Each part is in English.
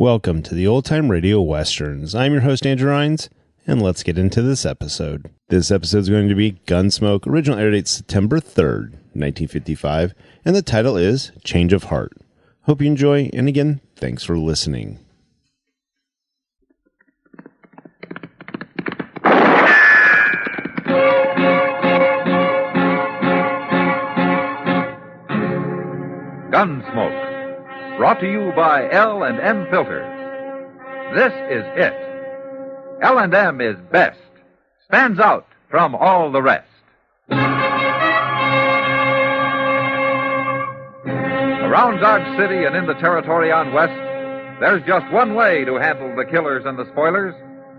Welcome to the Old Time Radio Westerns. I'm your host, Andrew Rhynes, and let's get into this episode. This episode is going to be Gunsmoke, original air date September 3rd, 1955, and the title is Change of Heart. Hope you enjoy, and again, thanks for listening. Gunsmoke, brought to you by L&M Filters. This is it. L&M is best, stands out from all the rest. Around Dodge City and in the territory on West, there's just one way to handle the killers and the spoilers,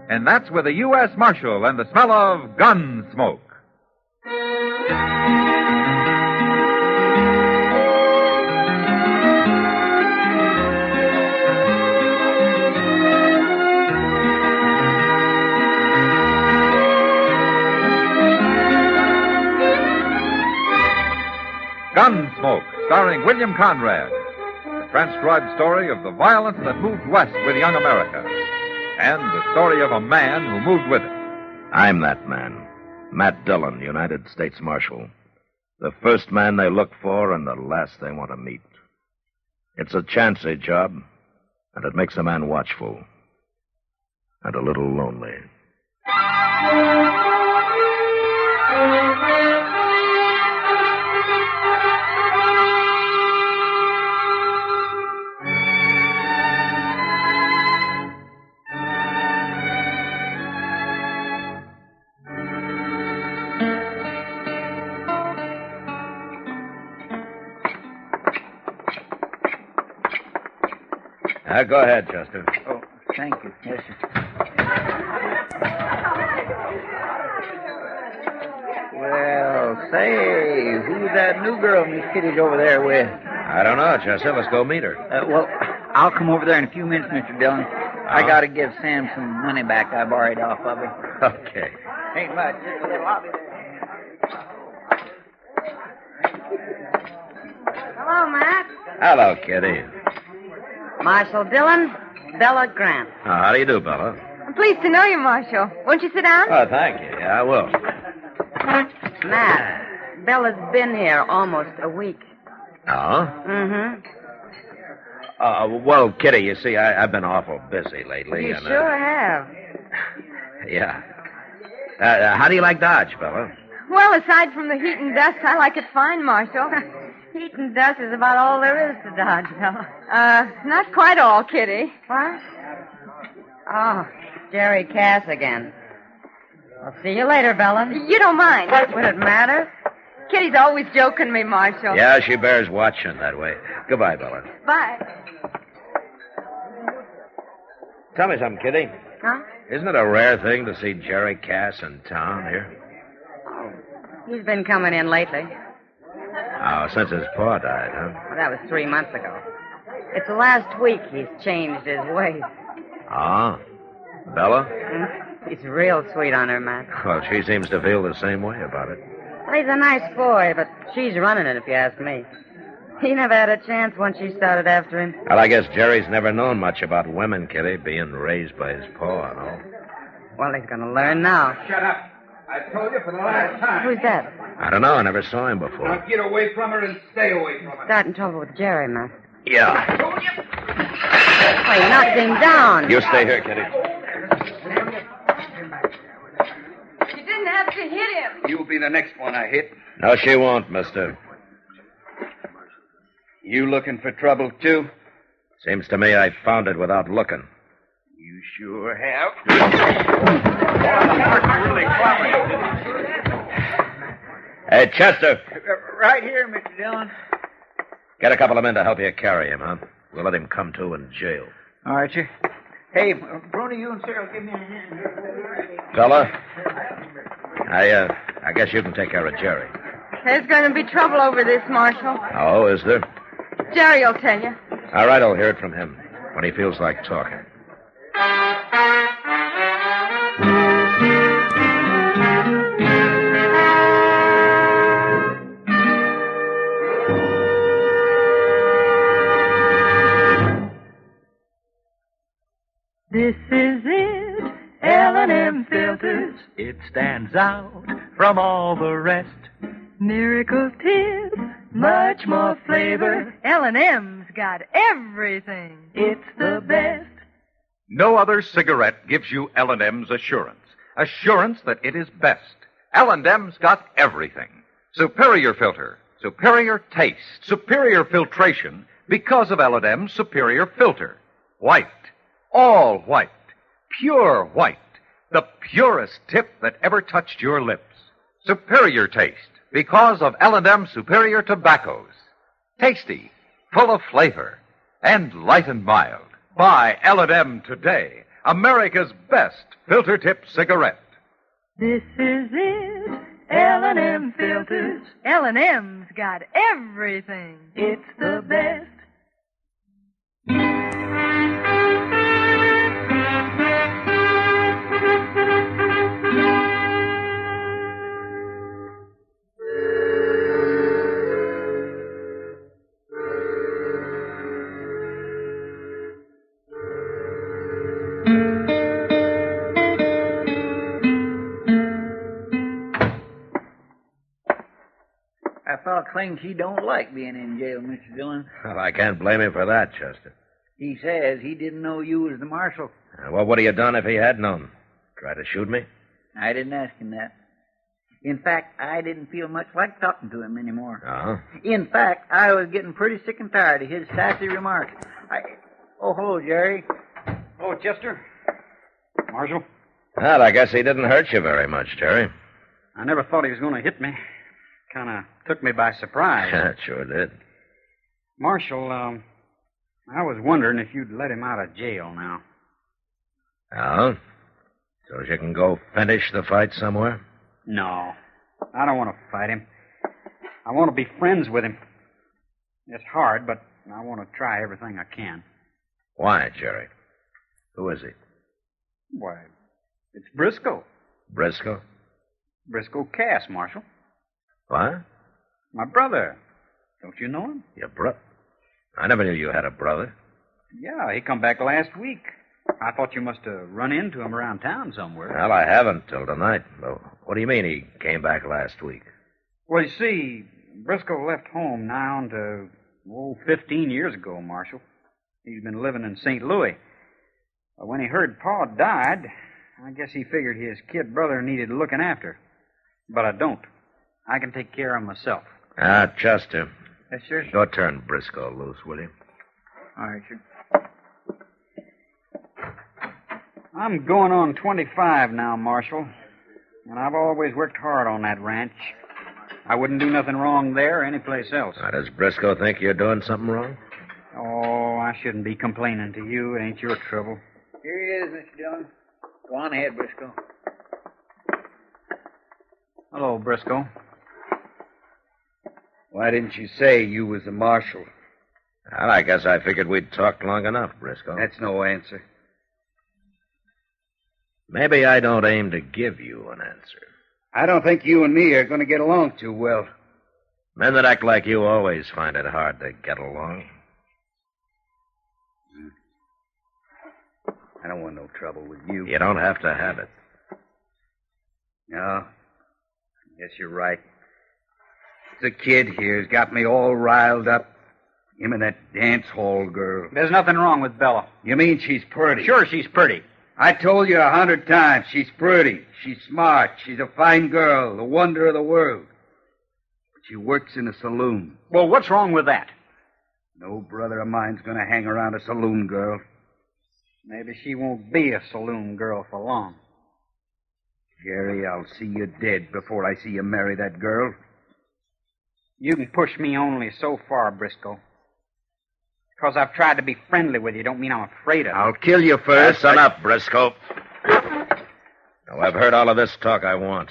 and that's with a U.S. Marshal and the smell of Gunsmoke. Gunsmoke, starring William Conrad, the transcribed story of the violence that moved west with young America, and the story of a man who moved with it. I'm that man, Matt Dillon, United States Marshal. The first man they look for and the last they want to meet. It's a chancy job, and it makes a man watchful and a little lonely. Go ahead, Chester. Oh, thank you. Yes, sir. Well, say, who's that new girl Miss Kitty's over there with? I don't know, Chester. Let's go meet her. Well, I'll come over there in a few minutes, Mr. Dillon. I got to give Sam some money back I borrowed off of him. Okay. Ain't much, just a little. I'll be there. Hello, Matt. Hello, Kitty. Marshal Dillon, Bella Grant. Oh, how do you do, Bella? I'm pleased to know you, Marshal. Won't you sit down? Oh, thank you. Yeah, I will. Matt, Bella's been here almost a week. Oh? Mm-hmm. Well, Kitty, you see, I've been awful busy lately. You and, sure have. Yeah. How do you like Dodge, Bella? Well, aside from the heat and dust, I like it fine, Marshal. Heat and dust is about all there is to Dodge, Bella. Not quite all, Kitty. What? Oh, Jerry Cass again. I'll see you later, Bella. You don't mind. Would it matter? Kitty's always joking me, Marshal. Yeah, she bears watching that way. Goodbye, Bella. Bye. Tell me something, Kitty. Huh? Isn't it a rare thing to see Jerry Cass in town here? Oh, he's been coming in lately. Oh, since his pa died, huh? Well, that was 3 months ago. It's the last week he's changed his ways. Oh? Bella? He's real sweet on her, Matt. Well, she seems to feel the same way about it. Well, he's a nice boy, but she's running it, if you ask me. He never had a chance once she started after him. Well, I guess Jerry's never known much about women, Kitty, being raised by his pa and all. Well, he's going to learn now. Shut up. I told you for the last time. Who's that? I don't know. I never saw him before. Now get away from her and stay away from her. Starting trouble with Jerry, Matt. Yeah. Well, you knocked him down. You stay here, Kitty. You didn't have to hit him. You'll be the next one I hit. No, she won't, mister. You looking for trouble, too? Seems to me I found it without looking. You sure have. Hey, Chester. Right here, Mr. Dillon. Get a couple of men to help you carry him, huh? We'll let him come to in jail. All right, sir. Hey, Brony, you and Sarah, give me a hand. Fella, I guess you can take care of Jerry. There's going to be trouble over this, Marshal. Oh, is there? Jerry'll tell you. All right, I'll hear it from him when he feels like talking. This is it, L&M filters. It stands out from all the rest. Miracle tips, much more flavor. L&M's got everything. It's the best. No other cigarette gives you L&M's assurance. Assurance that it is best. L&M's got everything. Superior filter, superior taste, superior filtration because of L&M's superior filter. White, all white, pure white, the purest tip that ever touched your lips. Superior taste because of L&M superior tobaccos. Tasty, full of flavor, and light and mild. Buy L&M today, America's best filter tip cigarette. This is it, L&M filters. L&M's got everything. It's the best. That fella claims he don't like being in jail, Mr. Dillon. Well, I can't blame him for that, Chester. He says he didn't know you was the marshal. What would he have done if he had known? Try to shoot me? I didn't ask him that. In fact, I didn't feel much like talking to him anymore. Oh? In fact, I was getting pretty sick and tired of his sassy remarks. Oh, hello, Jerry. Oh, Chester. Marshal. Well, I guess he didn't hurt you very much, Jerry. I never thought he was going to hit me. Kind of took me by surprise. That sure did. Marshal, I was wondering if you'd let him out of jail now. Oh? So you can go finish the fight somewhere? No. I don't want to fight him. I want to be friends with him. It's hard, but I want to try everything I can. Why, Jerry? Who is he? Why, it's Brisco. Brisco? Brisco Cass, Marshal. What? My brother. Don't you know him? Your brother? I never knew you had a brother. Yeah, he come back last week. I thought you must have run into him around town somewhere. Well, I haven't till tonight. Well, what do you mean he came back last week? Well, you see, Brisco left home now on to, 15 years ago, Marshal. He's been living in St. Louis. But when he heard Pa died, I guess he figured his kid brother needed looking after. But I don't. I can take care of him myself. Chester. Yes, sir. Go turn Brisco loose, will you? All right, sir. I'm going on 25 now, Marshal. And I've always worked hard on that ranch. I wouldn't do nothing wrong there or anyplace else. Now, does Brisco think you're doing something wrong? Oh, I shouldn't be complaining to you. It ain't your trouble. Here he is, Mr. Dillon. Go on ahead, Brisco. Hello, Brisco. Why didn't you say you was the marshal? Well, I guess I figured we'd talked long enough, Brisco. That's no answer. Maybe I don't aim to give you an answer. I don't think you and me are going to get along too well. Men that act like you always find it hard to get along. I don't want no trouble with you. You don't have to have it. No. I guess you're right. The kid here's got me all riled up. Him and that dance hall girl. There's nothing wrong with Bella. You mean she's pretty? Sure, she's pretty. I told you 100 times she's pretty. She's smart. She's a fine girl, the wonder of the world. But she works in a saloon. Well, what's wrong with that? No brother of mine's going to hang around a saloon girl. Maybe she won't be a saloon girl for long. Jerry, I'll see you dead before I see you marry that girl. You can push me only so far, Brisco. Because I've tried to be friendly with you don't mean I'm afraid of you. I'll kill you first. Listen up, Brisco. Now, I've heard all of this talk I want.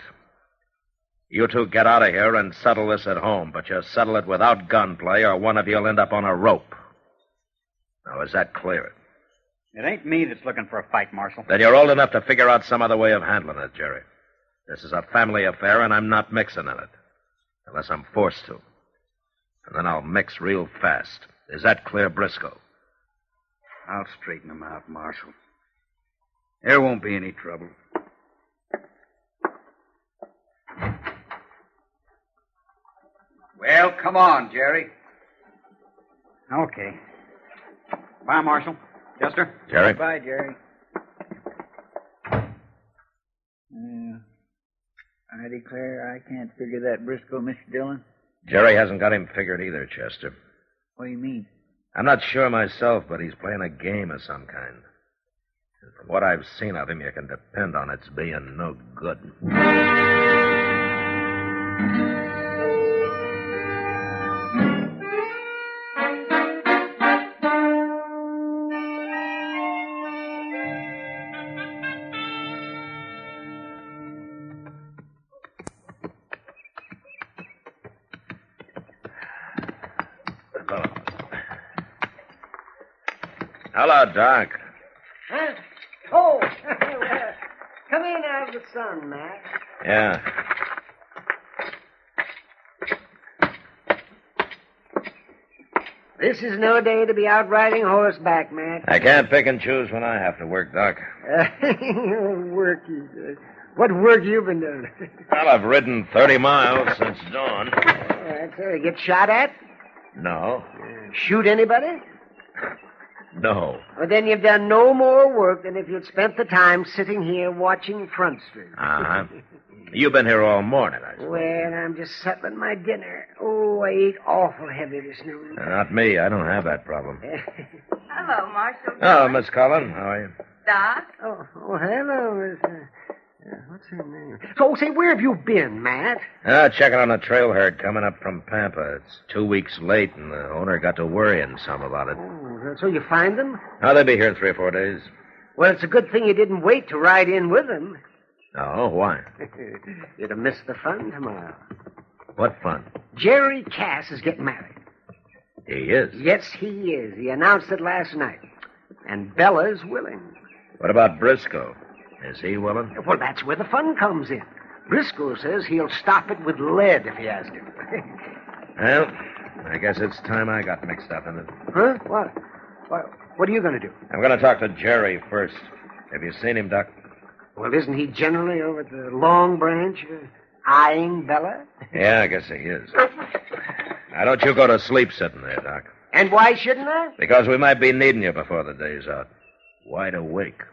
You two get out of here and settle this at home, but you settle it without gunplay or one of you'll end up on a rope. Now, is that clear? It ain't me that's looking for a fight, Marshal. Then you're old enough to figure out some other way of handling it, Jerry. This is a family affair, and I'm not mixing in it. Unless I'm forced to. And then I'll mix real fast. Is that clear, Brisco? I'll straighten them out, Marshal. There won't be any trouble. Well, come on, Jerry. Okay. Bye, Marshal. Chester? Jerry? Bye, Jerry. I declare I can't figure that Brisco, Mr. Dillon. Jerry hasn't got him figured either, Chester. What do you mean? I'm not sure myself, but he's playing a game of some kind. And from what I've seen of him, you can depend on it's being no good. Hello, Doc. Huh? Oh, come in out of the sun, Matt. Yeah. This is no day to be out riding horseback, Matt. I can't pick and choose when I have to work, Doc. Work, he says. What work you been doing? Well, I've ridden 30 miles since dawn. That's it. Get shot at? No. Shoot anybody? No. Well, then you've done no more work than if you'd spent the time sitting here watching Front Street. Uh-huh. You've been here all morning, I suppose. Well, I'm just settling my dinner. Oh, I ate awful heavy this noon. Not me. I don't have that problem. Hello, Marshal. Oh, Miss Cullen. How are you? Doc? Oh, hello, Miss... what's her name? So, say, where have you been, Matt? Checking on a trail herd coming up from Pampa. It's 2 weeks late, and the owner got to worrying some about it. Oh, so you find them? Oh, they'll be here in 3 or 4 days. Well, it's a good thing you didn't wait to ride in with them. Oh, why? You'd have missed the fun tomorrow. What fun? Jerry Cass is getting married. He is? Yes, he is. He announced it last night. And Bella's willing. What about Brisco? Is he willing? Well, that's where the fun comes in. Brisco says he'll stop it with lead if he has to. Well, I guess it's time I got mixed up in it. Huh? What are you going to do? I'm going to talk to Jerry first. Have you seen him, Doc? Well, isn't he generally over at the Long Branch eyeing Bella? Yeah, I guess he is. Now, don't you go to sleep sitting there, Doc. And why shouldn't I? Because we might be needing you before the day's out. Wide awake.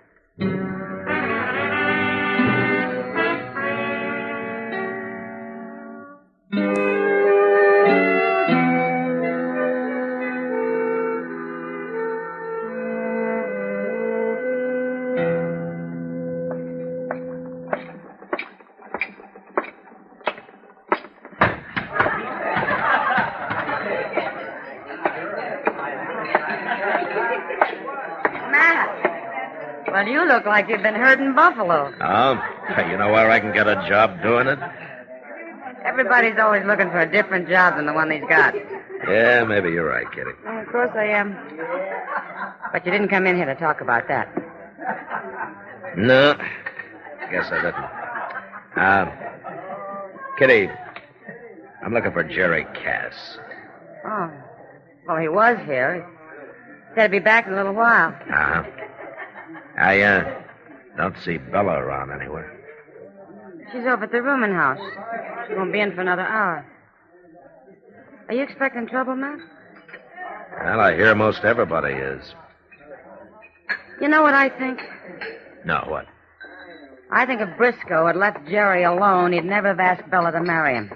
Well, you look like you've been herding buffalo. Oh? You know where I can get a job doing it? Everybody's always looking for a different job than the one he's got. Yeah, maybe you're right, Kitty. Well, of course I am. But you didn't come in here to talk about that. No, guess I didn't. Kitty, I'm looking for Jerry Cass. Oh. Well, he was here. He said he'd be back in a little while. Uh-huh. I don't see Bella around anywhere. She's over at the rooming house. She won't be in for another hour. Are you expecting trouble, Matt? Well, I hear most everybody is. You know what I think? No, what? I think if Brisco had left Jerry alone, he'd never have asked Bella to marry him.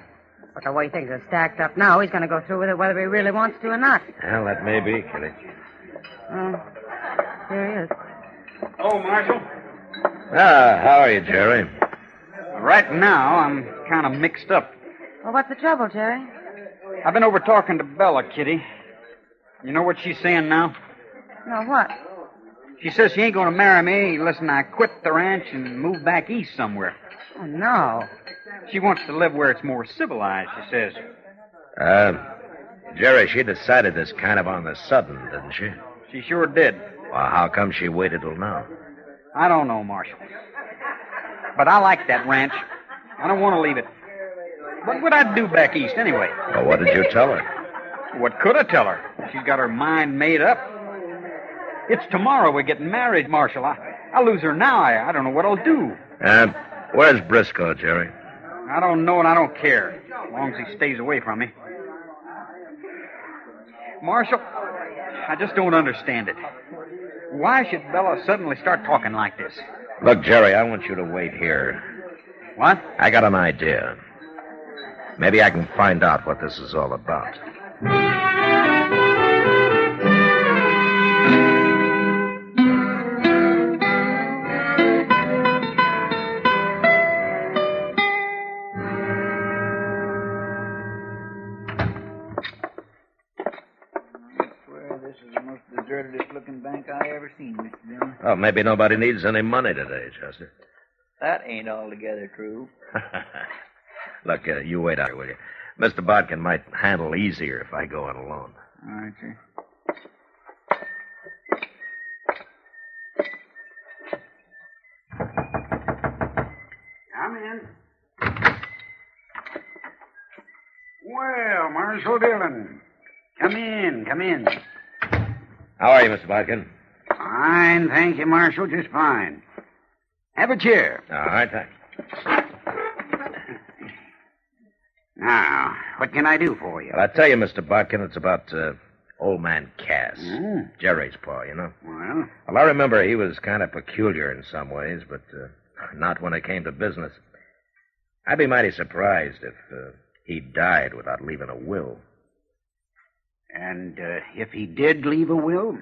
But the way things are stacked up now, he's going to go through with it whether he really wants to or not. Well, that may be, Kitty. Here he is. Oh, Marshal. How are you, Jerry? Right now, I'm kind of mixed up. Well, what's the trouble, Jerry? I've been over talking to Bella, Kitty. You know what she's saying now? No, what? She says she ain't going to marry me unless I quit the ranch and move back east somewhere. Oh, no. She wants to live where it's more civilized, she says. Jerry, she decided this kind of on the sudden, didn't she? She sure did. Well, how come she waited till now? I don't know, Marshal. But I like that ranch. I don't want to leave it. What would I do back east anyway? Well, what did you tell her? What could I tell her? She's got her mind made up. It's tomorrow we're getting married, Marshal. I'll lose her now. I don't know what I'll do. Where's Brisco, Jerry? I don't know and I don't care, as long as he stays away from me. Marshal, I just don't understand it. Why should Bella suddenly start talking like this? Look, Jerry, I want you to wait here. What? I got an idea. Maybe I can find out what this is all about. This is the most deserted-looking bank I ever seen, Mr. Dillon. Oh, maybe nobody needs any money today, Chester. That ain't altogether true. Look, you wait out here, will you? Mr. Bodkin might handle easier if I go on alone. All right, sir. Come in. Well, Marshal Dillon. Come in, come in. How are you, Mr. Bodkin? Fine, thank you, Marshal, just fine. Have a chair. All right, thanks. Now, what can I do for you? Well, I tell you, Mr. Bodkin, it's about old man Cass. Mm. Jerry's pa, you know. Well, Well, I remember he was kind of peculiar in some ways, but not when it came to business. I'd be mighty surprised if he died without leaving a will. and if he did leave a will?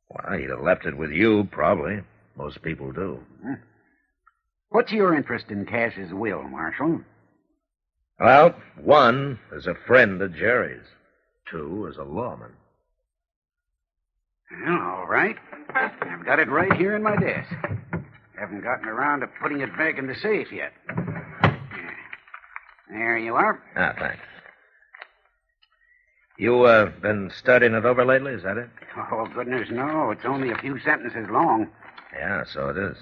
Well, he'd have left it with you, probably. Most people do. What's your interest in Cass's will, Marshal? Well, one is a friend of Jerry's. Two is a lawman. Well, all right. I've got it right here in my desk. Haven't gotten around to putting it back in the safe yet. There you are. Ah, thanks. You, been studying it over lately, is that it? Oh, goodness, no. It's only a few sentences long. Yeah, so it is.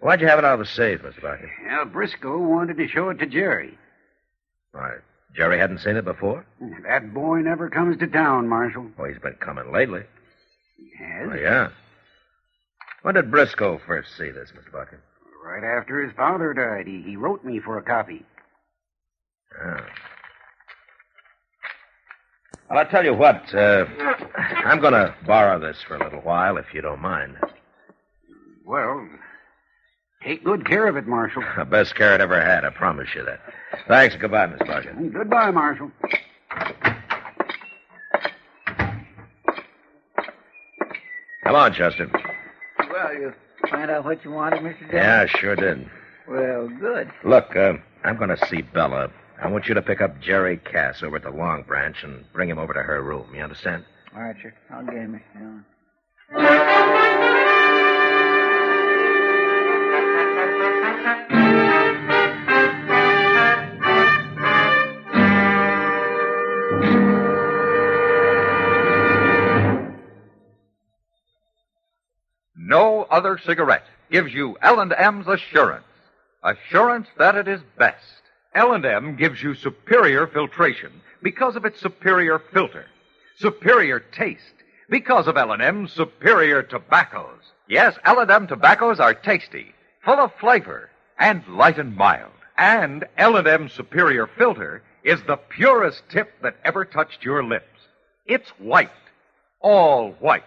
Why'd you have it out of the safe, Mr. Barker? Well, Brisco wanted to show it to Jerry. Why, Jerry hadn't seen it before? That boy never comes to town, Marshal. Well, he's been coming lately. He has? Oh, yeah. When did Brisco first see this, Mr. Barker? Right after his father died. He wrote me for a copy. Ah. Well, I'll tell you what. I'm going to borrow this for a little while, if you don't mind. Well, take good care of it, Marshal. The best care it ever had, I promise you that. Thanks. Goodbye, Miss Barker. Goodbye, Marshal. Come on, Chester. Well, you find out what you wanted, Mr. Dillon? Yeah, sure did. Well, good. Look, I'm going to see Bella. I want you to pick up Jerry Cass over at the Long Branch and bring him over to her room. You understand? All right, sir. I'll get him, Mr. Dillon. No other cigarette gives you L&M's assurance. Assurance that it is best. L&M gives you superior filtration because of its superior filter. Superior taste because of L&M's superior tobaccos. Yes, L&M tobaccos are tasty, full of flavor, and light and mild. And L&M's superior filter is the purest tip that ever touched your lips. It's white. All white.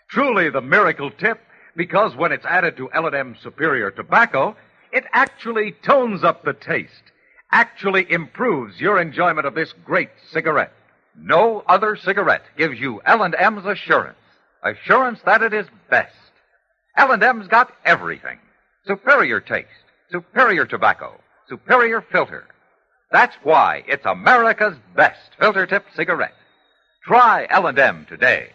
Truly the miracle tip, because when it's added to L&M's superior tobacco, it actually tones up the taste, actually improves your enjoyment of this great cigarette. No other cigarette gives you L&M's assurance. Assurance that it is best. L&M's got everything. Superior taste, superior tobacco, superior filter. That's why it's America's best filter tip cigarette. Try L&M today.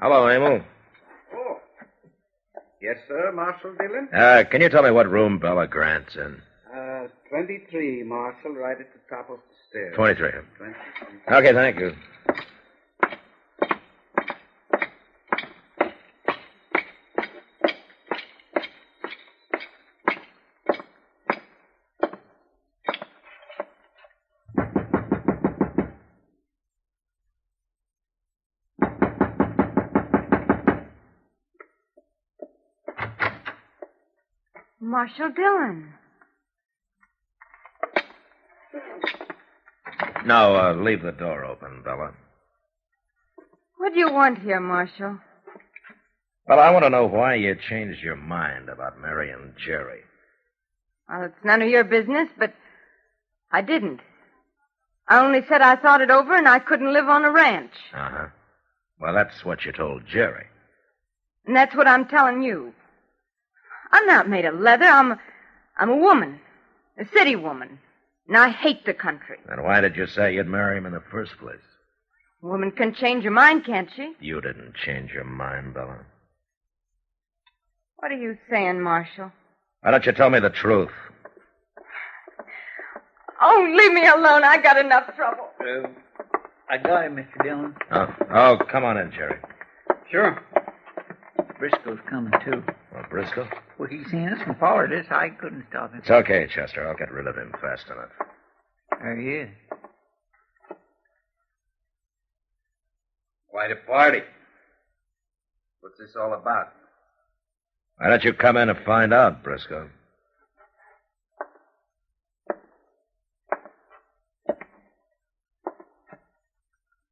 Hello, Emil. Oh. Yes, sir, Marshal Dillion? Can you tell me what room Bella Grant's in? 23, Marshal, right at the top of the stairs. 23. 23. Okay, thank you. Marshal Dillon. No, leave the door open, Bella. What do you want here, Marshal? Well, I want to know why you changed your mind about marrying Jerry. Well, it's none of your business, but I didn't. I only said I thought it over and I couldn't live on a ranch. Uh-huh. Well, that's what you told Jerry. And that's what I'm telling you. I'm not made of leather. I'm a woman. A city woman. And I hate the country. Then why did you say you'd marry him in the first place? A woman can change her mind, can't she? You didn't change your mind, Bella. What are you saying, Marshal? Why don't you tell me the truth? Oh, leave me alone. I got enough trouble. I got him, Mr. Dillon. Oh, come on in, Jerry. Sure. Briscoe's coming, too. Well, Brisco? Well, he's seen us and followed us. I couldn't stop him. It's okay, Chester. I'll get rid of him fast enough. There he is. Quite a party. What's this all about? Why don't you come in and find out, Brisco?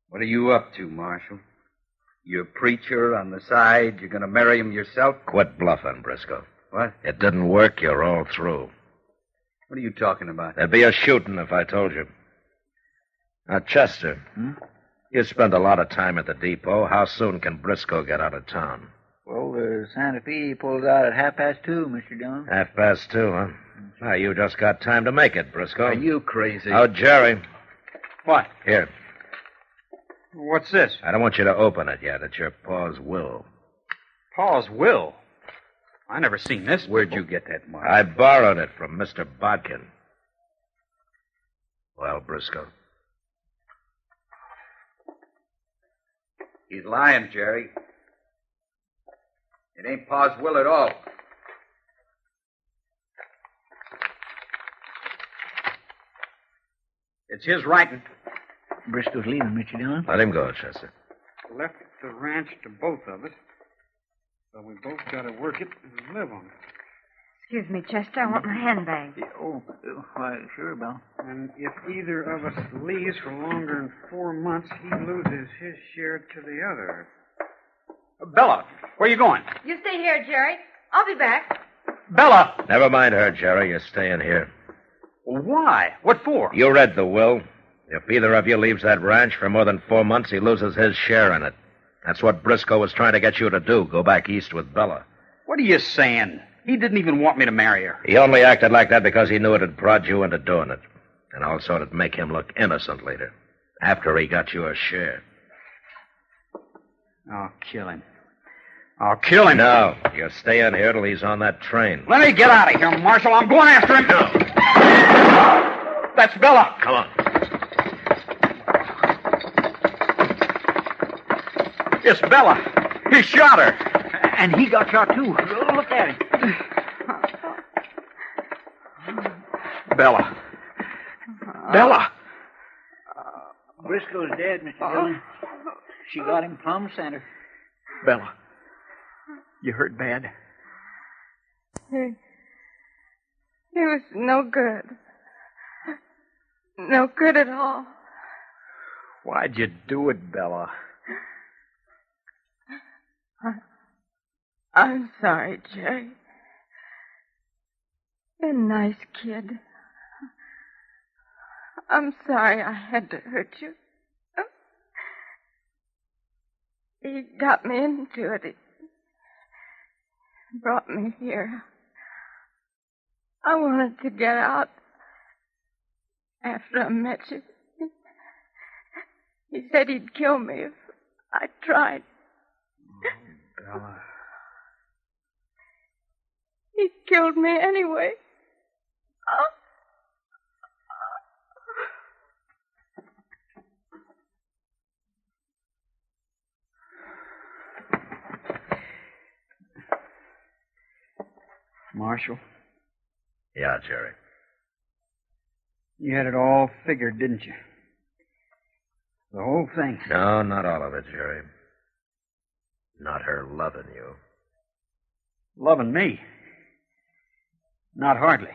What are you up to, Marshal? You a preacher on the side? You're going to marry him yourself? Quit bluffing, Brisco. What? It didn't work. You're all through. What are you talking about? There'd be a shooting if I told you. Now, Chester, you spend a lot of time at the depot. How soon can Brisco get out of town? Well, the Santa Fe pulls out at 2:30, Mr. Dillon. 2:30, huh? Now, you just got time to make it, Brisco. Are you crazy? Oh, Jerry. What? Here. What's this? I don't want you to open it yet. It's your pa's will. Pa's will? I never seen this. Where'd you get that, Marshal? I borrowed it from Mr. Bodkin. Well, Brisco? He's lying, Jerry. It ain't Pa's will at all. It's his writing. Briscoe's leaving, Mr. Dillon. Let him go, Chester. Left the ranch to both of us. So we both got to work it and live on it. Excuse me, Chester. I want my handbag. Why, sure, Belle. And if either of us leaves for longer than 4 months, he loses his share to the other. Bella, where are you going? You stay here, Jerry. I'll be back. Bella! Never mind her, Jerry. You're staying here. Why? What for? You read the will. If either of you leaves that ranch for more than 4 months, he loses his share in it. That's what Brisco was trying to get you to do, go back east with Bella. What are you saying? He didn't even want me to marry her. He only acted like that because he knew it'd prod you into doing it. And also it'd make him look innocent later, after he got your share. I'll kill him. I'll kill him. No, you're staying here till he's on that train. Let me get out of here, Marshal. I'm going after him. No. That's Bella. Come on. It's Bella. He shot her. And he got shot, too. Look at him. Bella. Bella. Briscoe's dead, Mr. Dillon. She got him plumb center. Bella. You hurt bad? He was no good. No good at all. Why'd you do it, Bella? I'm sorry, Jerry. You're a nice kid. I'm sorry I had to hurt you. He got me into it. He brought me here. I wanted to get out after I met you. He said he'd kill me if I tried. Bella. He killed me anyway. Marshal, Yeah, Jerry. you had it all figured, didn't you? The whole thing. No, not all of it, Jerry. Not her loving you. Loving me. Not hardly.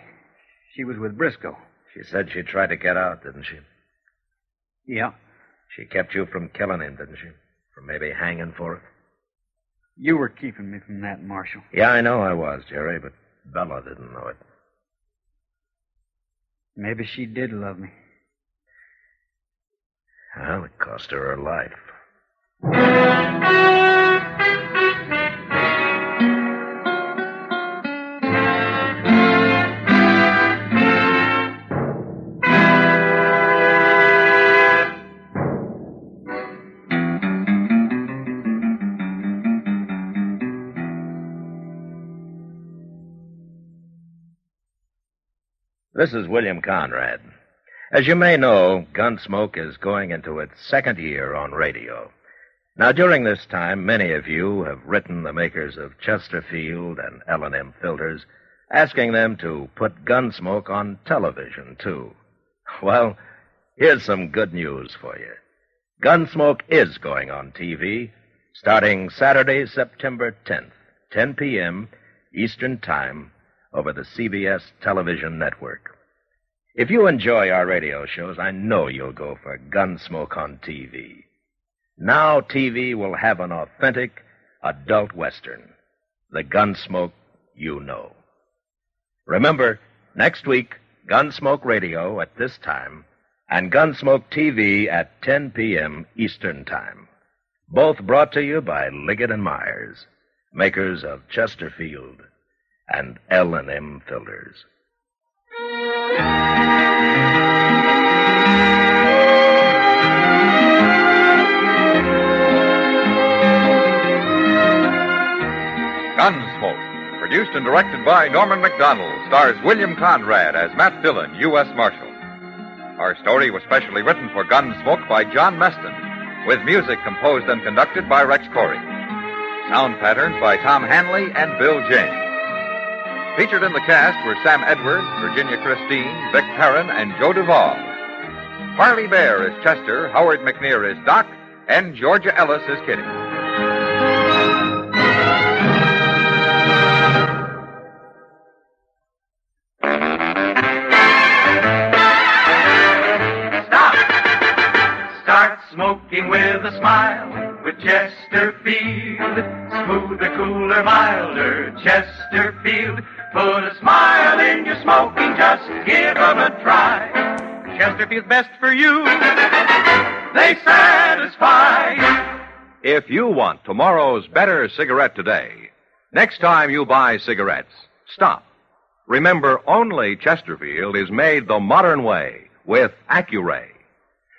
She was with Brisco. She said she tried to get out, didn't she? Yeah. She kept you from killing him, didn't she? From maybe hanging for it? You were keeping me from that, Marshal. Yeah, I know I was, Jerry, but Bella didn't know it. Maybe she did love me. Well, it cost her her life. This is William Conrad. As you may know, Gunsmoke is going into its second year on radio. Now, during this time, many of you have written the makers of Chesterfield and L&M filters, asking them to put Gunsmoke on television, too. Well, here's some good news for you. Gunsmoke is going on TV, starting Saturday, September 10th, 10 p.m. Eastern Time, over the CBS television network. If you enjoy our radio shows, I know you'll go for Gunsmoke on TV. Now TV will have an authentic adult Western, the Gunsmoke you know. Remember, next week, Gunsmoke Radio at this time, and Gunsmoke TV at 10 p.m. Eastern Time. Both brought to you by Liggett & Myers, makers of Chesterfield and L&M filters. Gunsmoke, produced and directed by Norman Macdonnell, stars William Conrad as Matt Dillon, U.S. Marshal. Our story was specially written for Gunsmoke by John Meston, with music composed and conducted by Rex Koury. Sound patterns by Tom Hanley and Bill James. Featured in the cast were Sam Edwards, Virginia Christine, Vic Perrin, and Joe Duval. Parley Baer is Chester, Howard McNear is Doc, and Georgia Ellis is Kitty. Start smoking with a smile with Chesterfield. Smoother, cooler, milder Chesterfield. Put a smile in your smoking, just give 'em a try. Chesterfield's best for you. They satisfy. If you want tomorrow's better cigarette today, next time you buy cigarettes, stop. Remember, only Chesterfield is made the modern way with Accuray.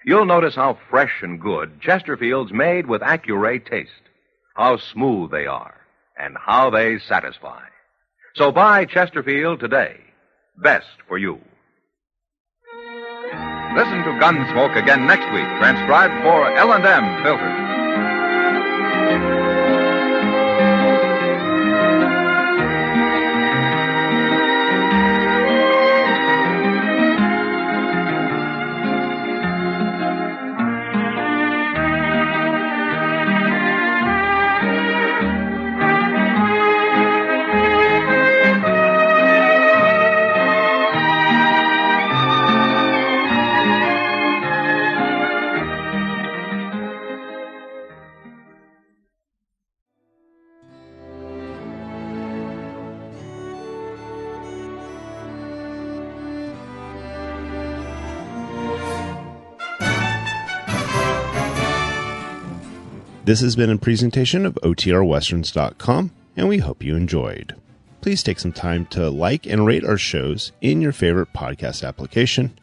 You'll notice how fresh and good Chesterfield's made with Accuray taste, how smooth they are, and how they satisfy. So buy Chesterfield today. Best for you. Listen to Gunsmoke again next week, transcribed for L&M filters. This has been a presentation of OTRWesterns.com, and we hope you enjoyed. Please take some time to like and rate our shows in your favorite podcast application.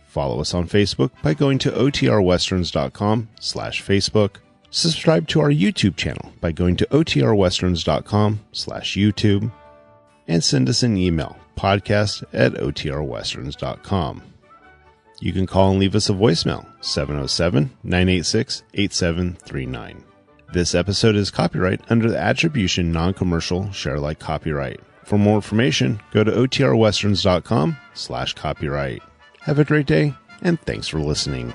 Follow us on Facebook by going to OTRWesterns.com/Facebook. Subscribe to our YouTube channel by going to otrwesterns.com/YouTube and send us an email, podcast@otrwesterns.com. You can call and leave us a voicemail, 707-986-8739. This episode is copyright under the Attribution Non-Commercial Share-alike copyright. For more information, go to otrwesterns.com/copyright. Have a great day, and thanks for listening.